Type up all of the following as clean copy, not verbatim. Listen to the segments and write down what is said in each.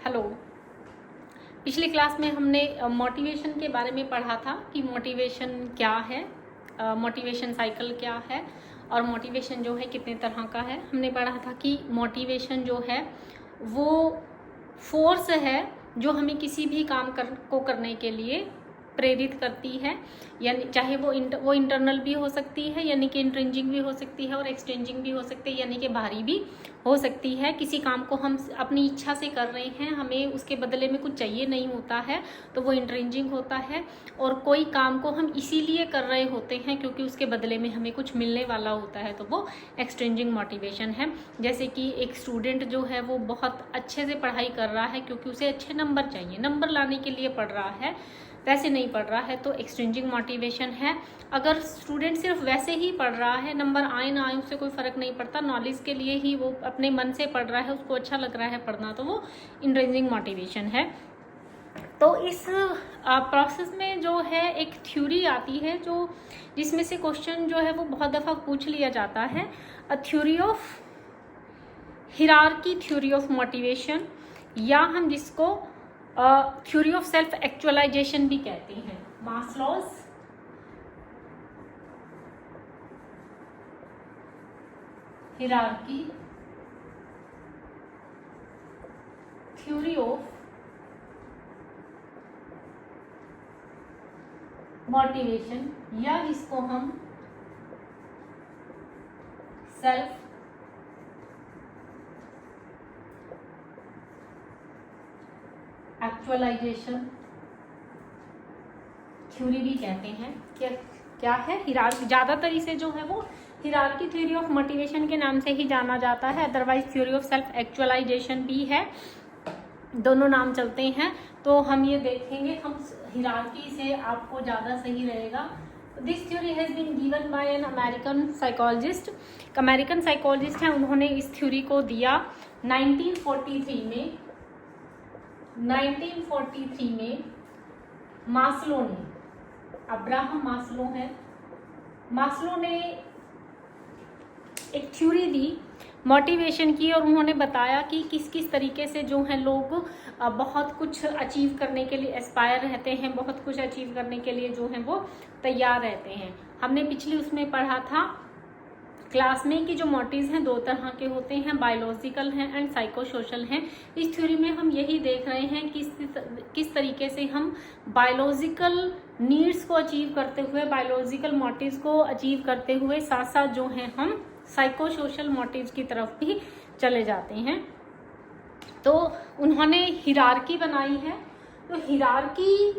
Hello. पिछली class में हमने मोटिवेशन के बारे में पढ़ा था कि मोटिवेशन क्या है, मोटिवेशन साइकिल क्या है और मोटिवेशन जो है कितने तरह का है। हमने पढ़ा था कि मोटिवेशन जो है वो फोर्स है जो हमें किसी भी काम को करने के लिए प्रेरित करती है, यानी चाहे वो इंटरनल भी हो सकती है, यानी कि इंट्रिंसिक भी हो सकती है और एक्सटेंजिंग भी हो सकती है, यानी कि बाहरी भी हो सकती है। किसी काम को हम अपनी इच्छा से कर रहे हैं, हमें उसके बदले में कुछ चाहिए नहीं होता है तो वो इंट्रिंसिक होता है, और कोई काम को हम इसीलिए कर रहे होते हैं क्योंकि उसके बदले में हमें कुछ मिलने वाला होता है तो वो एक्सटेंजिंग मोटिवेशन है। जैसे कि एक स्टूडेंट जो है वो बहुत अच्छे से पढ़ाई कर रहा है क्योंकि उसे अच्छे नंबर चाहिए, नंबर लाने के लिए पढ़ रहा है, वैसे नहीं पढ़ रहा है तो एक्सटेंजिंग मोटिवेशन है। अगर स्टूडेंट सिर्फ वैसे ही पढ़ रहा है, नंबर आए ना आए उससे कोई फर्क नहीं पड़ता, नॉलेज के लिए ही वो अपने मन से पढ़ रहा है, उसको अच्छा लग रहा है पढ़ना, तो वो इंट्रिंसिक मोटिवेशन है। तो इस प्रोसेस में जो है एक थ्योरी आती है जो जिसमें से क्वेश्चन जो है वो बहुत दफ़ा पूछ लिया जाता है, a theory of hierarchy, theory of motivation, या हम जिसको थ्योरी ऑफ सेल्फ एक्चुअलाइजेशन भी कहते हैं। Maslow's hierarchy, theory of motivation, या जिसको हम सेल्फ एक्चुअलाइजेशन थ्योरी भी कहते हैं। क्या है हिरार्की, ज़्यादातर इसे जो है वो हिरार्की थ्योरी ऑफ मोटिवेशन के नाम से ही जाना जाता है, otherwise theory of self actualization भी है, दोनों नाम चलते हैं। तो हम ये देखेंगे, हम हिरार्की से आपको ज़्यादा सही रहेगा। This theory has been given by an American psychologist, American psychologist हैं, उन्होंने इस थ्योरी को दिया 1943 में। 1943 में मास्लो ने, अब्राहम मास्लो है, मास्लो ने एक थ्योरी दी मोटिवेशन की, और उन्होंने बताया कि किस किस तरीके से जो है लोग बहुत कुछ अचीव करने के लिए एस्पायर रहते हैं, बहुत कुछ अचीव करने के लिए जो है वो तैयार रहते हैं। हमने पिछली उसमें पढ़ा था क्लास में कि जो मोटिव्स हैं दो तरह के होते हैं, बायोलॉजिकल हैं एंड साइको सोशल हैं। इस थ्योरी में हम यही देख रहे हैं कि किस तरीके से हम बायोलॉजिकल नीड्स को अचीव करते हुए, बायोलॉजिकल मोटिव्स को अचीव करते हुए साथ साथ जो है हम साइको सोशल मोटिव्स की तरफ भी चले जाते हैं। तो उन्होंने हिरार्की बनाई है, तो हिरार्की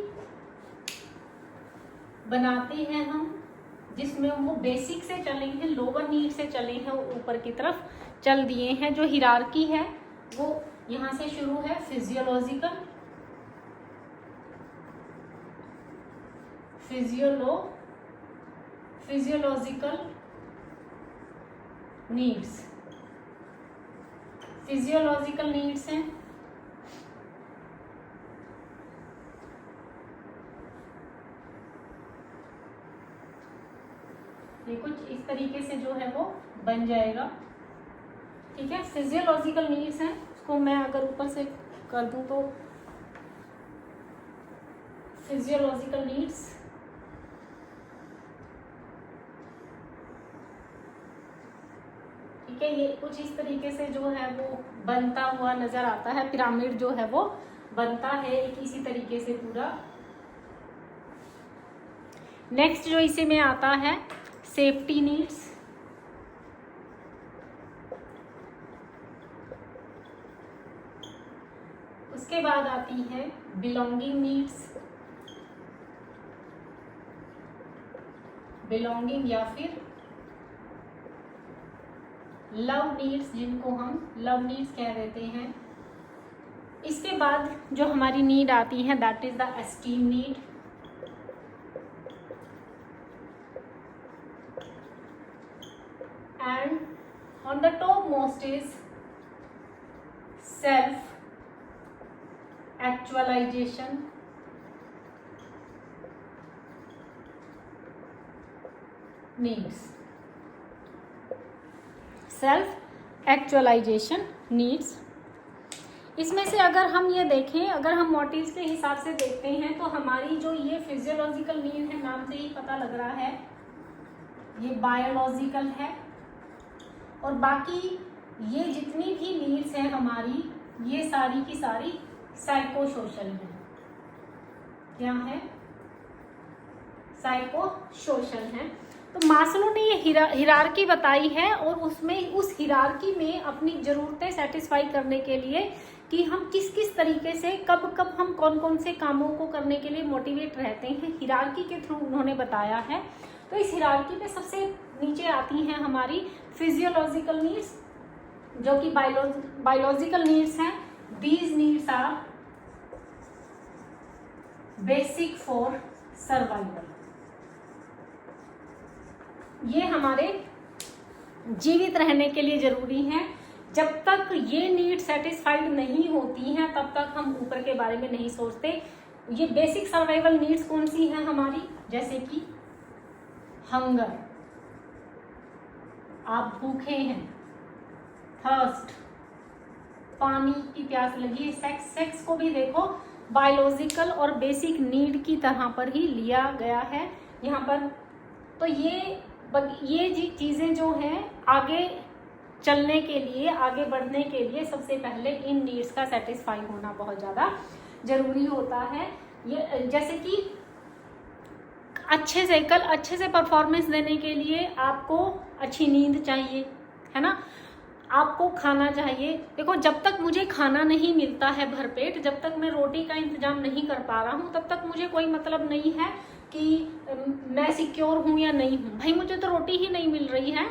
बनाते हैं हम जिसमें वो बेसिक से चले हैं, लोअर नीड से चले हैं, ऊपर की तरफ चल दिए हैं। जो हिरार्की है वो यहाँ से शुरू है, physiological, physiological needs, physiological needs हैं, ये कुछ इस तरीके से जो है वो बन जाएगा, ठीक है। फिजियोलॉजिकल नीड्स हैं, उसको मैं अगर ऊपर से कर दूं तो फिजियोलॉजिकल नीड्स, ठीक है, ये कुछ इस तरीके से जो है वो बनता हुआ नजर आता है, पिरामिड जो है वो बनता है एक इसी तरीके से पूरा। नेक्स्ट जो इसी में आता है सेफ्टी नीड्स, उसके बाद आती है बिलोंगिंग नीड्स, बिलोंगिंग या फिर लव नीड्स, जिनको हम लव नीड्स कह देते हैं। इसके बाद जो हमारी नीड आती है that is the esteem need, and on the top most is self actualization, needs, self actualization needs। इसमें से अगर हम ये देखें, अगर हम मोटिव्स के हिसाब से देखते हैं तो हमारी जो ये फिजियोलॉजिकल नीड है, नाम से ही पता लग रहा है ये बायोलॉजिकल है, और बाकी ये जितनी भी नीड्स हैं हमारी, ये सारी की सारी साइको सोशल है। क्या है? साइको सोशल है। तो मास्लो ने ये हिरार्की बताई है, और उसमें उस हिरार्की में अपनी ज़रूरतें सेटिस्फाई करने के लिए कि हम किस किस तरीके से कब कब हम कौन कौन से कामों को करने के लिए मोटिवेट रहते हैं, हिरार्की के थ्रू उन्होंने बताया है। तो इस हिरार्की पे सबसे नीचे आती हैं हमारी फिजियोलॉजिकल नीड्स, जो कि बायोलॉजिकल नीड्स हैं। These needs are basic for survival. ये हमारे जीवित रहने के लिए जरूरी है। जब तक ये नीड सेटिस्फाइड नहीं होती हैं तब तक हम ऊपर के बारे में नहीं सोचते। ये बेसिक सर्वाइवल नीड्स कौन सी हैं हमारी? जैसे कि हंगर, आप भूखे हैं, थर्स्ट, पानी की प्यास लगी, सेक्स को भी देखो बायोलॉजिकल और बेसिक नीड की तरह पर ही लिया गया है यहाँ पर। तो ये चीज़ें जो हैं आगे चलने के लिए, आगे बढ़ने के लिए सबसे पहले इन नीड्स का सेटिस्फाई होना बहुत ज़्यादा ज़रूरी होता है। ये जैसे कि कल अच्छे से परफॉर्मेंस देने के लिए आपको अच्छी नींद चाहिए, है ना, आपको खाना चाहिए। देखो, जब तक मुझे खाना नहीं मिलता है भरपेट, जब तक मैं रोटी का इंतजाम नहीं कर पा रहा हूँ, तब तक मुझे कोई मतलब नहीं है कि मैं सिक्योर हूँ या नहीं हूँ। भाई मुझे तो रोटी ही नहीं मिल रही है,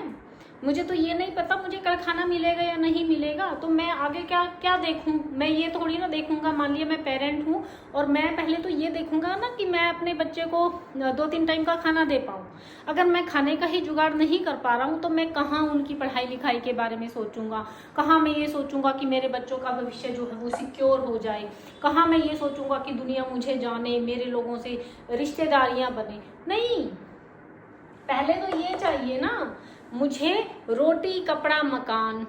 मुझे तो ये नहीं पता मुझे कल खाना मिलेगा या नहीं मिलेगा, तो मैं आगे क्या देखूं? मैं ये थोड़ी ना देखूंगा, मान लिया मैं पेरेंट हूं और मैं पहले तो ये देखूंगा ना कि मैं अपने बच्चे को 2-3 टाइम का खाना दे पाऊं। अगर मैं खाने का ही जुगाड़ नहीं कर पा रहा हूं तो मैं कहाँ उनकी पढ़ाई लिखाई के बारे में सोचूंगा, कहाँ मैं ये सोचूंगा कि मेरे बच्चों का भविष्य जो है वो सिक्योर हो जाए, कहाँ मैं ये सोचूंगा कि दुनिया मुझे जाने, मेरे लोगों से रिश्तेदारियां बने। नहीं, पहले तो ये चाहिए ना मुझे रोटी, कपड़ा, मकान,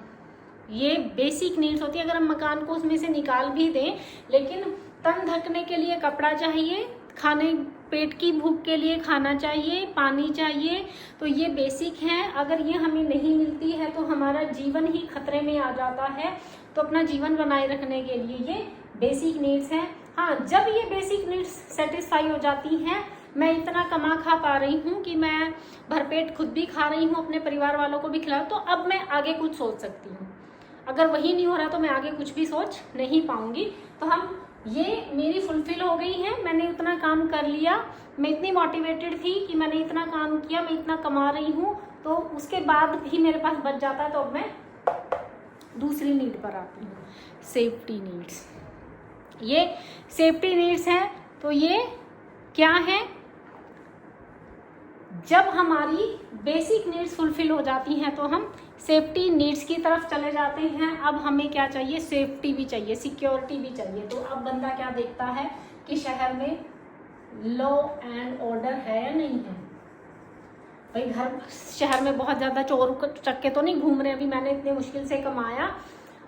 ये बेसिक नीड्स होती है। अगर हम मकान को उसमें से निकाल भी दें, लेकिन तन ढकने के लिए कपड़ा चाहिए, खाने पेट की भूख के लिए खाना चाहिए, पानी चाहिए, तो ये बेसिक है। अगर ये हमें नहीं मिलती है तो हमारा जीवन ही खतरे में आ जाता है। तो अपना जीवन बनाए रखने के लिए ये बेसिक नीड्स हैं। हाँ, जब ये बेसिक नीड्स सेटिस्फाई हो जाती हैं, मैं इतना कमा खा पा रही हूँ कि मैं भरपेट खुद भी खा रही हूँ, अपने परिवार वालों को भी खिलाऊं, तो अब मैं आगे कुछ सोच सकती हूँ। अगर वही नहीं हो रहा तो मैं आगे कुछ भी सोच नहीं पाऊंगी। तो हम ये मेरी फुलफिल हो गई है, मैंने उतना काम कर लिया, मैं इतनी मोटिवेटेड थी कि मैंने इतना काम किया, मैं इतना कमा रही हूँ, तो उसके बाद भी मेरे पास बच जाता है, तो अब मैं दूसरी नीड पर आती हूँ, सेफ्टी नीड्स। ये सेफ्टी नीड्स हैं। तो ये क्या है? जब हमारी बेसिक नीड्स फुलफिल हो जाती हैं तो हम सेफ्टी नीड्स की तरफ चले जाते हैं। अब हमें क्या चाहिए? सेफ्टी भी चाहिए, सिक्योरिटी भी चाहिए। तो अब बंदा क्या देखता है कि शहर में लॉ एंड ऑर्डर है या नहीं है। भाई शहर में बहुत ज़्यादा चोर चक्के तो नहीं घूम रहे, अभी मैंने इतने मुश्किल से कमाया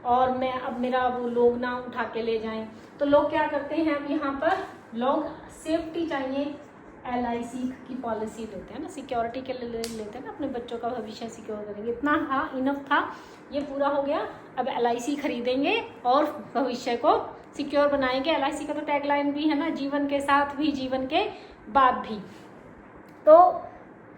और मैं अब मेरा वो लोग ना उठा के ले जाएं। तो लोग क्या करते हैं, अब यहाँ पर लोग सेफ्टी चाहिए, LIC की पॉलिसी लेते हैं ना, सिक्योरिटी के लिए लेते हैं ना, अपने बच्चों का भविष्य सिक्योर करेंगे। इतना हाँ इनफ था, ये पूरा हो गया, अब LIC खरीदेंगे और भविष्य को सिक्योर बनाएंगे। LIC का तो टैगलाइन भी है ना, जीवन के साथ भी, जीवन के बाद भी। तो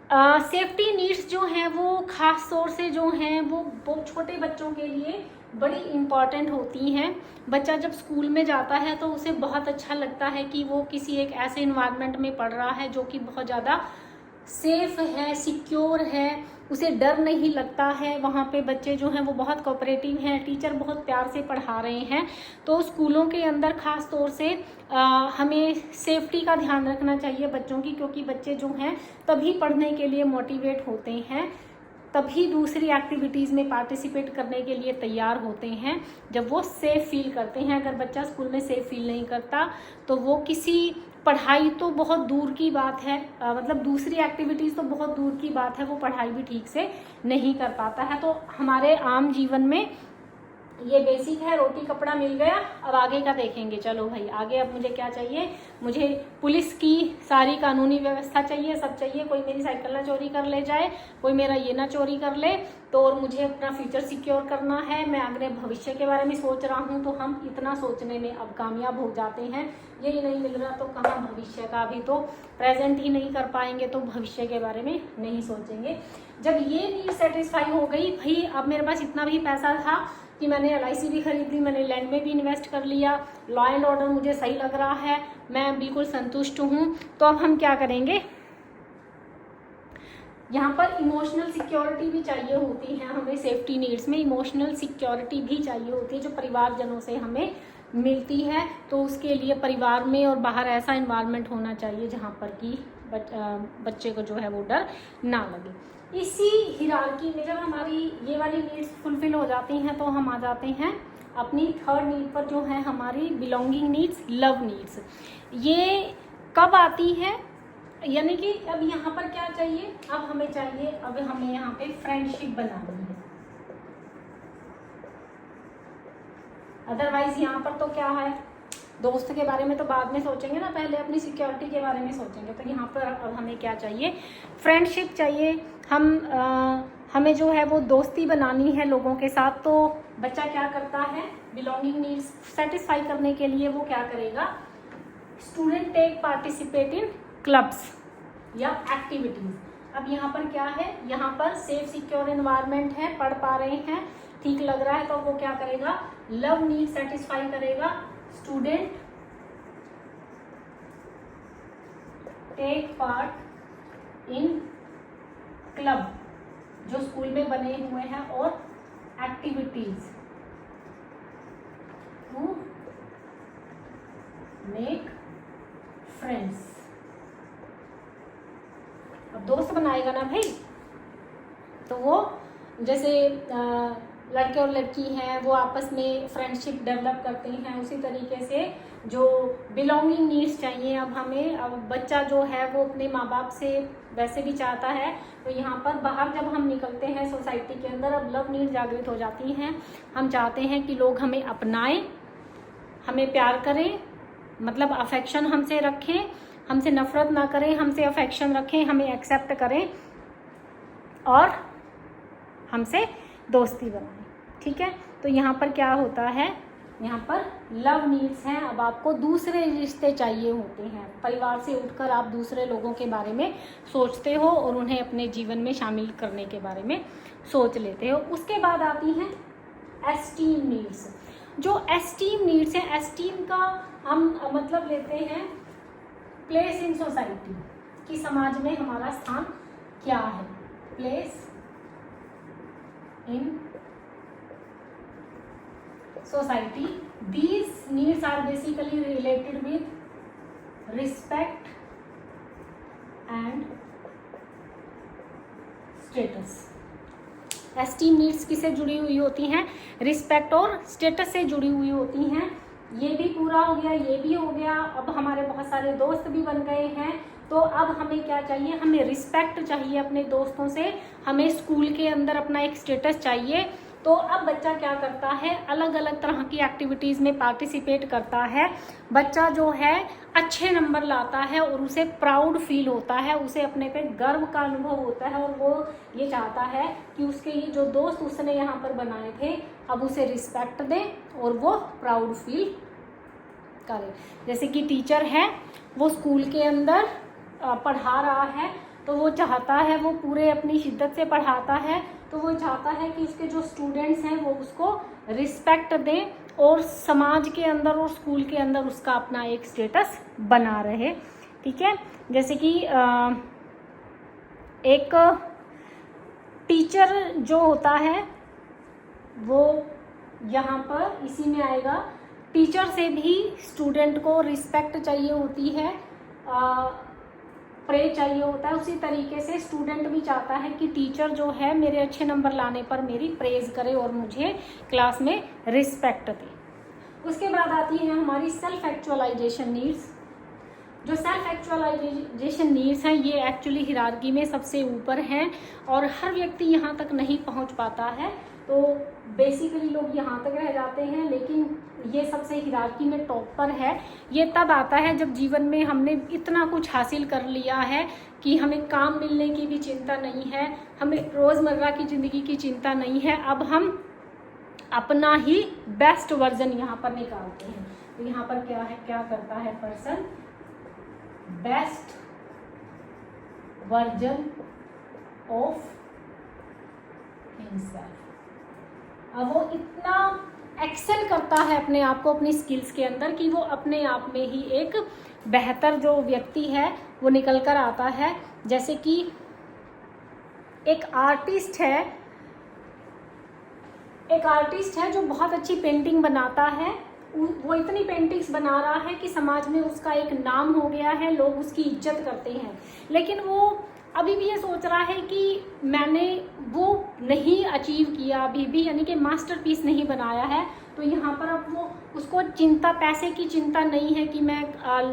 सेफ्टी नीड्स जो हैं वो खास तौर से जो हैं वो छोटे बच्चों के लिए बड़ी इम्पॉर्टेंट होती हैं। बच्चा जब स्कूल में जाता है तो उसे बहुत अच्छा लगता है कि वो किसी एक ऐसे इन्वायरमेंट में पढ़ रहा है जो कि बहुत ज़्यादा सेफ है, सिक्योर है, उसे डर नहीं लगता है। वहाँ पे बच्चे जो हैं वो बहुत कोऑपरेटिव हैं, टीचर बहुत प्यार से पढ़ा रहे हैं। तो स्कूलों के अंदर ख़ास तौर से हमें सेफ्टी का ध्यान रखना चाहिए बच्चों की, क्योंकि बच्चे जो हैं तभी पढ़ने के लिए मोटिवेट होते हैं, तभी दूसरी एक्टिविटीज़ में पार्टिसिपेट करने के लिए तैयार होते हैं जब वो सेफ़ फील करते हैं। अगर बच्चा स्कूल में सेफ़ फील नहीं करता तो वो किसी पढ़ाई तो बहुत दूर की बात है, मतलब दूसरी एक्टिविटीज़ तो बहुत दूर की बात है, वो पढ़ाई भी ठीक से नहीं कर पाता है। तो हमारे आम जीवन में ये बेसिक है, रोटी कपड़ा मिल गया। अब आगे का देखेंगे। चलो भाई आगे अब मुझे क्या चाहिए, मुझे पुलिस की सारी कानूनी व्यवस्था चाहिए, सब चाहिए। कोई मेरी साइकिल ना चोरी कर ले जाए, कोई मेरा ये ना चोरी कर ले। तो और मुझे अपना फ्यूचर सिक्योर करना है, मैं अगले भविष्य के बारे में सोच रहा हूँ। तो हम इतना सोचने में अब कामयाब हो जाते हैं। यही नहीं मिल रहा तो कहाँ भविष्य का, अभी तो प्रेजेंट ही नहीं कर पाएंगे तो भविष्य के बारे में नहीं सोचेंगे। जब ये नीड सेटिस्फाई हो गई, भाई अब मेरे पास इतना भी पैसा था कि मैंने LIC भी खरीद ली, मैंने लैंड में भी इन्वेस्ट कर लिया, लॉ एंड ऑर्डर मुझे सही लग रहा है, मैं बिल्कुल संतुष्ट हूँ। तो अब हम क्या करेंगे, यहाँ पर इमोशनल सिक्योरिटी भी चाहिए होती है हमें। सेफ्टी नीड्स में इमोशनल सिक्योरिटी भी चाहिए होती है जो परिवारजनों से हमें मिलती है। तो उसके लिए परिवार में और बाहर ऐसा इन्वायरमेंट होना चाहिए जहाँ पर कि बच्चे को जो है वो डर ना लगे। इसी हिरार्की में जब हमारी ये वाली नीड्स फुलफिल हो जाती हैं तो हम आ जाते हैं अपनी थर्ड नीड पर, जो है हमारी बिलोंगिंग नीड्स, लव नीड्स। ये कब आती है, यानी कि अब यहाँ पर क्या चाहिए, अब हमें चाहिए, अब हमें यहाँ पे फ्रेंडशिप बनानी है। अदरवाइज यहाँ पर तो क्या है, दोस्त के बारे में तो बाद में सोचेंगे ना, पहले अपनी सिक्योरिटी के बारे में सोचेंगे। तो यहाँ पर अब हमें क्या चाहिए, फ्रेंडशिप चाहिए। हमें जो है वो दोस्ती बनानी है लोगों के साथ। तो बच्चा क्या करता है, बिलोंगिंग नीड्स सेटिस्फाई करने के लिए वो क्या करेगा, student take participate in clubs या एक्टिविटीज। अब यहाँ पर क्या है, यहाँ पर सेफ सिक्योर एनवायरनमेंट है, पढ़ पा रहे हैं, ठीक लग रहा है, तो वो क्या करेगा, लव नीड सेटिस्फाई करेगा। Student take part in club जो स्कूल में बने हुए हैं और एक्टिविटीज टू मेक फ्रेंड्स। अब दोस्त बनाएगा ना भाई, तो वो जैसे लड़के और लड़की हैं वो आपस में फ्रेंडशिप डेवलप करते हैं, उसी तरीके से जो बिलोंगिंग नीड्स चाहिए अब हमें। अब बच्चा जो है वो अपने माँ बाप से वैसे भी चाहता है, तो यहाँ पर बाहर जब हम निकलते हैं सोसाइटी के अंदर, अब लव नीड जागृत हो जाती हैं। हम चाहते हैं कि लोग हमें अपनाएं, हमें प्यार करें, मतलब अफेक्शन हमसे रखें, हमसे नफरत ना करें, हमसे अफेक्शन रखें, हमें एक्सेप्ट करें और हमसे दोस्ती बनाएं। ठीक है, तो यहाँ पर क्या होता है, यहाँ पर लव नीड्स हैं। अब आपको दूसरे रिश्ते चाहिए होते हैं, परिवार से उठकर आप दूसरे लोगों के बारे में सोचते हो और उन्हें अपने जीवन में शामिल करने के बारे में सोच लेते हो। उसके बाद आती हैं एस्टीम नीड्स। जो एस्टीम नीड्स हैं, एस्टीम का हम मतलब लेते हैं प्लेस इन सोसाइटी, कि समाज में हमारा स्थान क्या है। Place in society. These needs are basically related with respect and status. Esteem needs किससे जुड़ी हुई होती हैं, रिस्पेक्ट और स्टेटस से जुड़ी हुई होती हैं। ये भी पूरा हो गया, ये भी हो गया। अब हमारे बहुत सारे दोस्त भी बन गए हैं, तो अब हमें क्या चाहिए, हमें रिस्पेक्ट चाहिए अपने दोस्तों से, हमें स्कूल के अंदर अपना एक स्टेटस चाहिए। तो अब बच्चा क्या करता है, अलग अलग तरह की एक्टिविटीज़ में पार्टिसिपेट करता है। बच्चा जो है अच्छे नंबर लाता है और उसे प्राउड फील होता है, उसे अपने पे गर्व का अनुभव होता है और वो ये चाहता है कि उसके ये जो दोस्त उसने यहाँ पर बनाए थे अब उसे रिस्पेक्ट दें और वो प्राउड फील करे। जैसे कि टीचर है, वो स्कूल के अंदर पढ़ा रहा है, तो वो चाहता है, वो पूरे अपनी शिद्दत से पढ़ाता है, तो वो चाहता है कि उसके जो स्टूडेंट्स हैं वो उसको रिस्पेक्ट दें और समाज के अंदर और स्कूल के अंदर उसका अपना एक स्टेटस बना रहे। ठीक है, जैसे कि एक टीचर जो होता है वो यहाँ पर इसी में आएगा। टीचर से भी स्टूडेंट को रिस्पेक्ट चाहिए होती है, प्रे चाहिए होता है। उसी तरीके से स्टूडेंट भी चाहता है कि टीचर जो है मेरे अच्छे नंबर लाने पर मेरी प्रेज करे और मुझे क्लास में रिस्पेक्ट दे। उसके बाद आती है हमारी सेल्फ एक्चुअलाइजेशन नीड्स। जो सेल्फ एक्चुअलाइजेशन नीड्स हैं ये एक्चुअली हिरार्की में सबसे ऊपर हैं और हर व्यक्ति यहाँ तक नहीं पहुँच पाता है। तो बेसिकली लोग यहाँ तक रह जाते हैं, लेकिन ये सबसे हिरार्की में टॉप पर है। ये तब आता है जब जीवन में हमने इतना कुछ हासिल कर लिया है कि हमें काम मिलने की भी चिंता नहीं है, हमें रोज़मर्रा की ज़िंदगी की चिंता नहीं है। अब हम अपना ही बेस्ट वर्जन यहाँ पर निकालते हैं। तो यहाँ पर क्या है, क्या करता है person, best version of himself. अब वो इतना एक्सेल करता है अपने आप को, अपनी स्किल्स के अंदर, कि वो अपने आप में ही एक बेहतर जो व्यक्ति है वो निकल कर आता है। जैसे कि एक आर्टिस्ट है जो बहुत अच्छी पेंटिंग बनाता है। वो इतनी पेंटिंग्स बना रहा है कि समाज में उसका एक नाम हो गया है, लोग उसकी इज्जत करते हैं, लेकिन वो अभी भी ये सोच रहा है कि मैंने वो नहीं अचीव किया अभी भी, यानी कि मास्टरपीस नहीं बनाया है। तो यहाँ पर अब वो उसको चिंता, पैसे की चिंता नहीं है कि मैं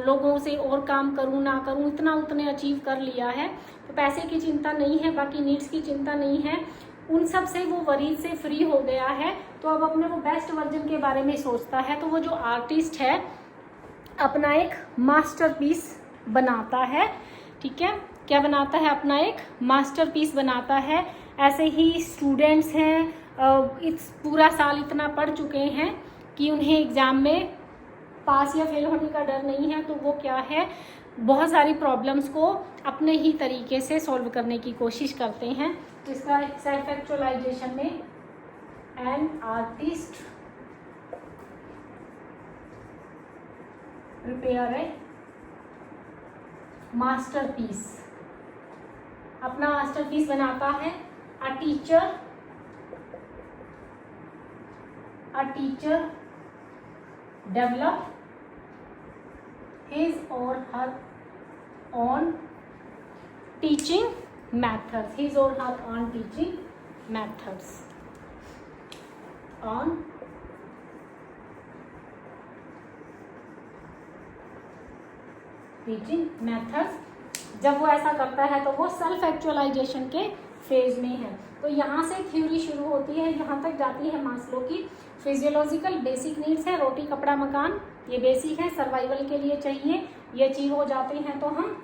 लोगों से और काम करूँ ना करूँ, इतना उतने अचीव कर लिया है, तो पैसे की चिंता नहीं है, बाकी नीड्स की चिंता नहीं है, उन सब से वो वरीज से फ्री हो गया है। तो अब अपने वो बेस्ट वर्जन के बारे में सोचता है। तो वो जो आर्टिस्ट है अपना एक मास्टरपीस बनाता है, ठीक है, क्या बनाता है, अपना एक मास्टरपीस बनाता है। ऐसे ही स्टूडेंट्स हैं, इस पूरा साल इतना पढ़ चुके हैं कि उन्हें एग्ज़ाम में पास या फेल होने का डर नहीं है, तो वो क्या है, बहुत सारी प्रॉब्लम्स को अपने ही तरीके से सॉल्व करने की कोशिश करते हैं। तो इसका सेल्फ एक्चुअलाइजेशन में an artist prepare a masterpiece, अपना मास्टरपीस बनाता है। A teacher develop his or her own teaching methods, his or her own teaching methods, on teaching methods. जब वो ऐसा करता है तो वो सेल्फ एक्चुअलाइजेशन के फेज में है। तो यहाँ से थ्योरी शुरू होती है, यहाँ तक जाती है मास्लो की। फिजियोलॉजिकल बेसिक नीड्स है, रोटी कपड़ा मकान, ये बेसिक है, सर्वाइवल के लिए चाहिए, ये अचीव हो जाते हैं। तो हम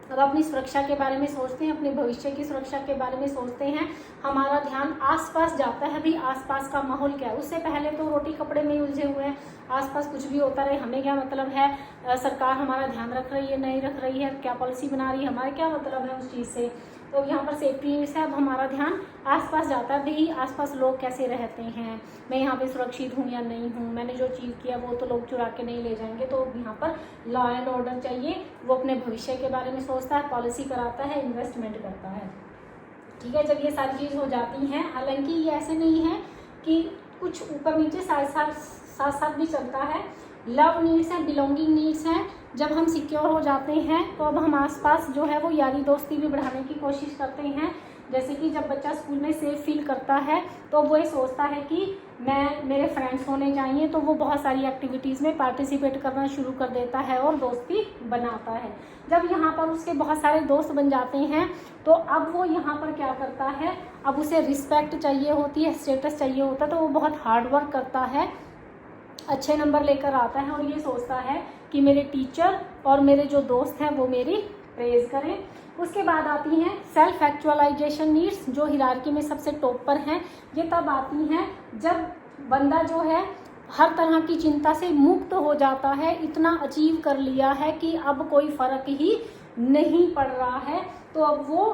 अब अपनी सुरक्षा के बारे में सोचते हैं, अपने भविष्य की सुरक्षा के बारे में सोचते हैं, हमारा ध्यान आसपास जाता है, भी आसपास का माहौल क्या है। उससे पहले तो रोटी कपड़े में ही उलझे हुए हैं, आसपास कुछ भी होता रहे हमें क्या मतलब है, सरकार हमारा ध्यान रख रही है नहीं रख रही है, क्या पॉलिसी बना रही है, हमारा क्या मतलब है उस चीज़ से। तो यहाँ पर सेफ्टी नीड्स है। अब हमारा ध्यान आसपास जाता है, भाई आसपास लोग कैसे रहते हैं, मैं यहाँ पे सुरक्षित हूँ या नहीं हूँ, मैंने जो चीज़ किया वो तो लोग चुरा के नहीं ले जाएंगे। तो यहाँ पर लॉ एंड ऑर्डर चाहिए। वो अपने भविष्य के बारे में सोचता है, पॉलिसी कराता है, इन्वेस्टमेंट करता है, ठीक है। जब ये सारी चीज़ हो जाती हैं, हालांकि ये ऐसे नहीं है कि कुछ ऊपर नीचे साथ साथ भी चलता है। लव नीड्स हैं, बिलोंगिंग नीड्स हैं। जब हम सिक्योर हो जाते हैं तो अब हम आसपास जो है वो यारी दोस्ती भी बढ़ाने की कोशिश करते हैं। जैसे कि जब बच्चा स्कूल में सेफ फील करता है तो वो ये सोचता है कि मेरे फ्रेंड्स होने चाहिए, तो वो बहुत सारी एक्टिविटीज़ में पार्टिसिपेट करना शुरू कर देता है और दोस्ती बनाता है। जब यहाँ पर उसके बहुत सारे दोस्त बन जाते हैं तो अब वो यहाँ पर क्या करता है, अब उसे रिस्पेक्ट चाहिए होती है, स्टेटस चाहिए होता है, तो वो बहुत हार्ड वर्क करता है, अच्छे नंबर लेकर आता है और ये सोचता है कि मेरे टीचर और मेरे जो दोस्त हैं वो मेरी प्रेज करें। उसके बाद आती हैं सेल्फ एक्चुअलाइजेशन नीड्स, जो हिरार्की में सबसे टॉप पर हैं। ये तब आती हैं जब बंदा जो है हर तरह की चिंता से मुक्त हो जाता है, इतना अचीव कर लिया है कि अब कोई फ़र्क ही नहीं पड़ रहा है। तो अब वो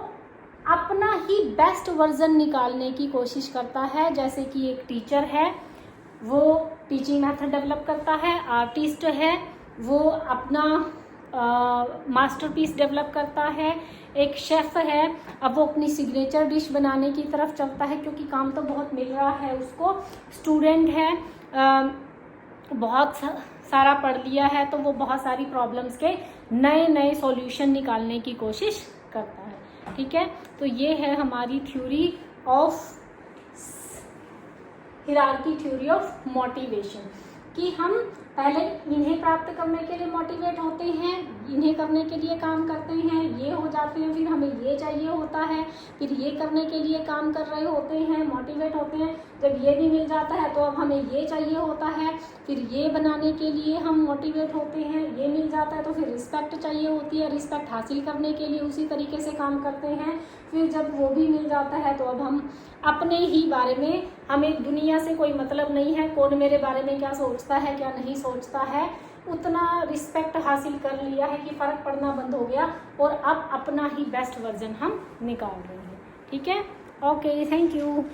अपना ही बेस्ट वर्जन निकालने की कोशिश करता है। जैसे कि एक टीचर है, वो टीचिंग मेथड डेवलप करता है, आर्टिस्ट है, वो अपना मास्टरपीस डेवलप करता है, एक शेफ़ है, अब वो अपनी सिग्नेचर डिश बनाने की तरफ चलता है क्योंकि काम तो बहुत मिल रहा है उसको। स्टूडेंट है, बहुत सारा पढ़ लिया है, तो वो बहुत सारी प्रॉब्लम्स के नए नए सॉल्यूशन निकालने की कोशिश करता है, ठीक है। तो ये है हमारी theory of hierarchy, theory of motivation, कि हम पहले इन्हें प्राप्त करने के लिए मोटिवेट होते हैं, इन्हें करने के लिए काम करते हैं, ये हो जाते हैं, फिर हमें ये चाहिए होता है, फिर ये करने के लिए काम कर रहे होते हैं, मोटिवेट होते हैं। जब ये भी मिल जाता है तो अब हमें ये चाहिए होता है, फिर ये बनाने के लिए हम मोटिवेट होते हैं, ये मिल जाता है तो फिर रिस्पेक्ट चाहिए होती है, रिस्पेक्ट हासिल करने के लिए उसी तरीके से काम करते हैं। फिर जब वो भी मिल जाता है तो अब हम अपने ही बारे में, हमें दुनिया से कोई मतलब नहीं है, कौन मेरे बारे में क्या सोचता है क्या नहीं सोचता है, उतना रिस्पेक्ट हासिल कर लिया है कि फ़र्क पड़ना बंद हो गया और अब अपना ही बेस्ट वर्जन हम निकाल रहे हैं। ठीक है, ओके, थैंक यू।